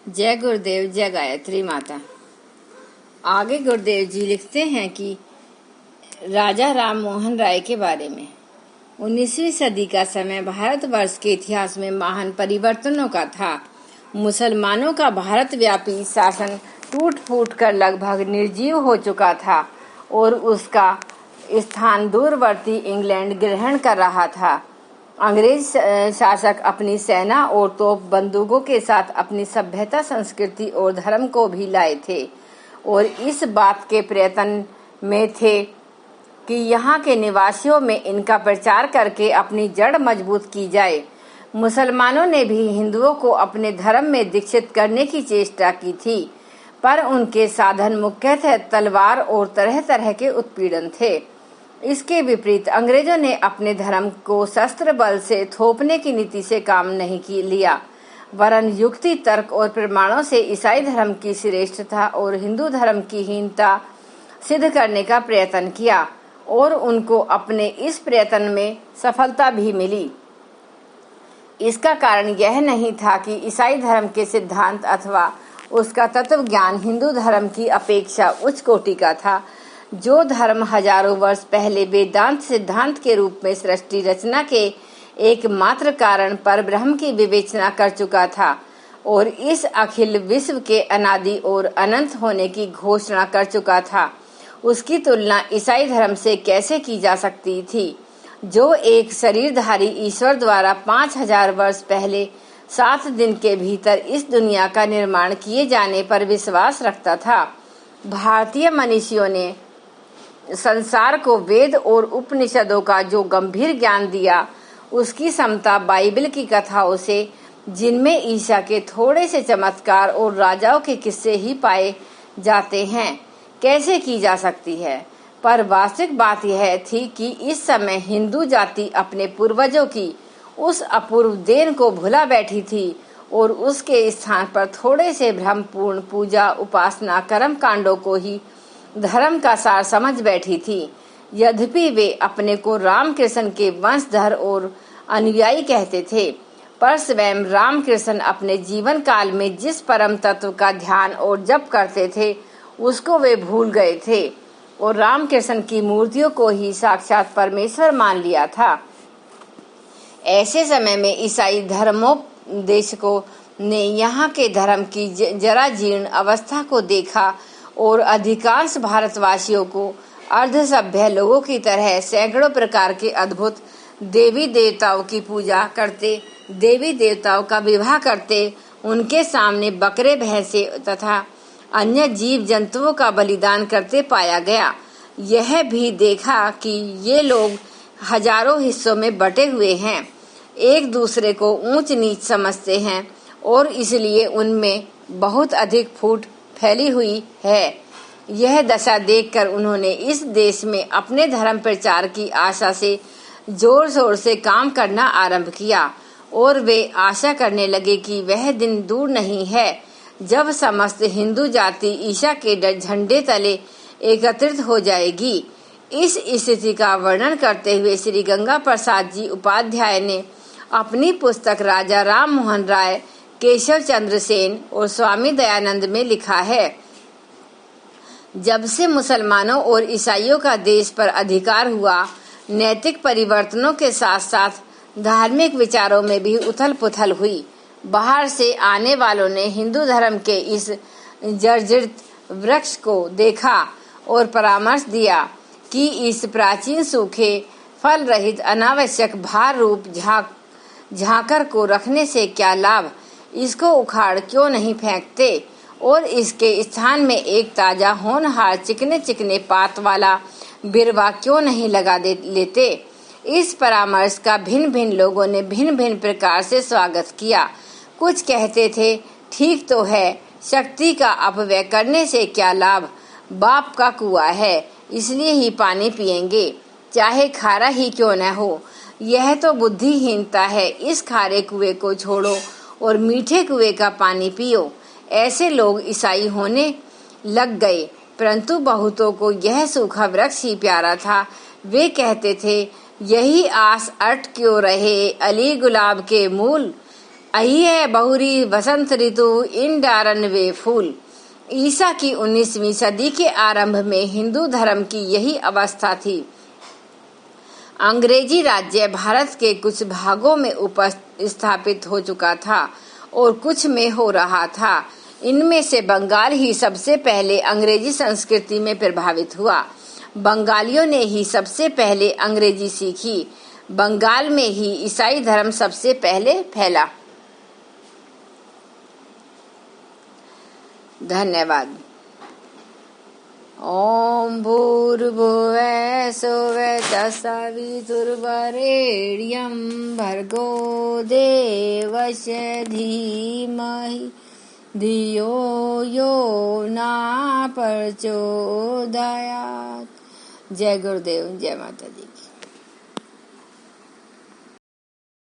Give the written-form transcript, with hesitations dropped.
जय गुरुदेव, जय गायत्री माता। आगे गुरुदेव जी लिखते हैं कि राजा राम मोहन राय के बारे में 19वीं सदी का समय भारतवर्ष के इतिहास में महान परिवर्तनों का था। मुसलमानों का भारत व्यापी शासन टूट फूट कर लगभग निर्जीव हो चुका था और उसका स्थान दूरवर्ती इंग्लैंड ग्रहण कर रहा था। अंग्रेज शासक अपनी सेना और तोप बंदूकों के साथ अपनी सभ्यता, संस्कृति और धर्म को भी लाए थे और इस बात के प्रयत्न में थे कि यहाँ के निवासियों में इनका प्रचार करके अपनी जड़ मजबूत की जाए। मुसलमानों ने भी हिंदुओं को अपने धर्म में दीक्षित करने की चेष्टा की थी, पर उनके साधन मुख्यतः तलवार और तरह तरह के उत्पीड़न थे। इसके विपरीत अंग्रेजों ने अपने धर्म को शस्त्र बल से थोपने की नीति से काम नहीं लिया, वरन युक्ति, तर्क और प्रमाणों से ईसाई धर्म की श्रेष्ठता और हिंदू धर्म की हीनता सिद्ध करने का प्रयत्न किया और उनको अपने इस प्रयत्न में सफलता भी मिली। इसका कारण यह नहीं था कि ईसाई धर्म के सिद्धांत अथवा उसका तत्व ज्ञान हिंदू धर्म की अपेक्षा उच्च कोटि का था। जो धर्म हजारों वर्ष पहले वेदांत सिद्धांत के रूप में सृष्टि रचना के एकमात्र कारण पर ब्रह्म की विवेचना कर चुका था और इस अखिल विश्व के अनादि और अनंत होने की घोषणा कर चुका था, उसकी तुलना ईसाई धर्म से कैसे की जा सकती थी, जो एक शरीरधारी ईश्वर द्वारा 5000 वर्ष पहले 7 दिन के भीतर इस दुनिया का निर्माण किए जाने पर विश्वास रखता था। भारतीय मनीषियों ने संसार को वेद और उपनिषदों का जो गंभीर ज्ञान दिया, उसकी समता बाइबल की कथाओं से, जिनमें ईसा के थोड़े से चमत्कार और राजाओं के किस्से ही पाए जाते हैं, कैसे की जा सकती है। पर वास्तविक बात यह थी कि इस समय हिंदू जाति अपने पूर्वजों की उस अपूर्व देन को भुला बैठी थी और उसके स्थान पर थोड़े से भ्रमपूर्ण पूजा, उपासना, कर्म कांडों को ही धर्म का सार समझ बैठी थी। यद्यपि वे अपने को रामकृष्ण के वंशधर और अनुयायी कहते थे, पर स्वयं रामकृष्ण अपने जीवन काल में जिस परम तत्व का ध्यान और जप करते थे, उसको वे भूल गए थे और रामकृष्ण की मूर्तियों को ही साक्षात परमेश्वर मान लिया था। ऐसे समय में ईसाई धर्मोपदेशकों ने यहाँ के धर्म की जरा जीर्ण अवस्था को देखा और अधिकांश भारतवासियों को अर्धसभ्य लोगों की तरह सैकड़ों प्रकार के अद्भुत देवी देवताओं की पूजा करते, देवी देवताओं का विवाह करते, उनके सामने बकरे, भैंसे तथा अन्य जीव जंतुओं का बलिदान करते पाया गया। यह भी देखा कि ये लोग हजारों हिस्सों में बटे हुए हैं, एक दूसरे को ऊंच नीच समझते हैं और इसलिए उनमें बहुत अधिक फूट फैली हुई है। यह दशा देखकर उन्होंने इस देश में अपने धर्म प्रचार की आशा से जोर शोर से काम करना आरंभ किया और वे आशा करने लगे कि वह दिन दूर नहीं है जब समस्त हिंदू जाति ईसा के झंडे तले एकत्रित हो जाएगी। इस स्थिति का वर्णन करते हुए श्री गंगा प्रसाद जी उपाध्याय ने अपनी पुस्तक राजा राम मोहन राय, केशव चंद्र सेन और स्वामी दयानंद में लिखा है, जब से मुसलमानों और ईसाइयों का देश पर अधिकार हुआ, नैतिक परिवर्तनों के साथ साथ धार्मिक विचारों में भी उथल पुथल हुई। बाहर से आने वालों ने हिंदू धर्म के इस जर्जरित वृक्ष को देखा और परामर्श दिया कि इस प्राचीन, सूखे, फल रहित, अनावश्यक भार रूप झांकर को रखने से क्या लाभ, इसको उखाड़ क्यों नहीं फेंकते और इसके स्थान में एक ताजा, होनहार, चिकने चिकने पात वाला बिरवा क्यों नहीं लगा लेते। इस परामर्श का भिन्न भिन्न लोगों ने भिन्न भिन्न प्रकार से स्वागत किया। कुछ कहते थे, ठीक तो है, शक्ति का अपव्यय करने से क्या लाभ, बाप का कुआं है, इसलिए ही पानी पिएंगे, चाहे खारा ही क्यों न हो। यह तो बुद्धिहीनता है, इस खारे कुएं को छोड़ो और मीठे कुएं का पानी पियो। ऐसे लोग ईसाई होने लग गए, परंतु बहुतों को यह सूखा वृक्ष ही प्यारा था। वे कहते थे, यही आस अट क्यों रहे, अली गुलाब के मूल अही है बहुरी बसंत ऋतु इन डारन वे फूल। ईसा की 19वीं सदी के आरंभ में हिंदू धर्म की यही अवस्था थी। अंग्रेजी राज्य भारत के कुछ भागों में स्थापित हो चुका था और कुछ में हो रहा था। इनमें से बंगाल ही सबसे पहले अंग्रेजी संस्कृति में प्रभावित हुआ। बंगालियों ने ही सबसे पहले अंग्रेजी सीखी। बंगाल में ही ईसाई धर्म सबसे पहले फैला। धन्यवाद। ओम भूर्भुवः स्वः तत्सवितुर्वरेण्यं भर्गो देवस्य धीमहि धियो यो न प्रचोदयात्। जय गुरुदेव, जय माता दी।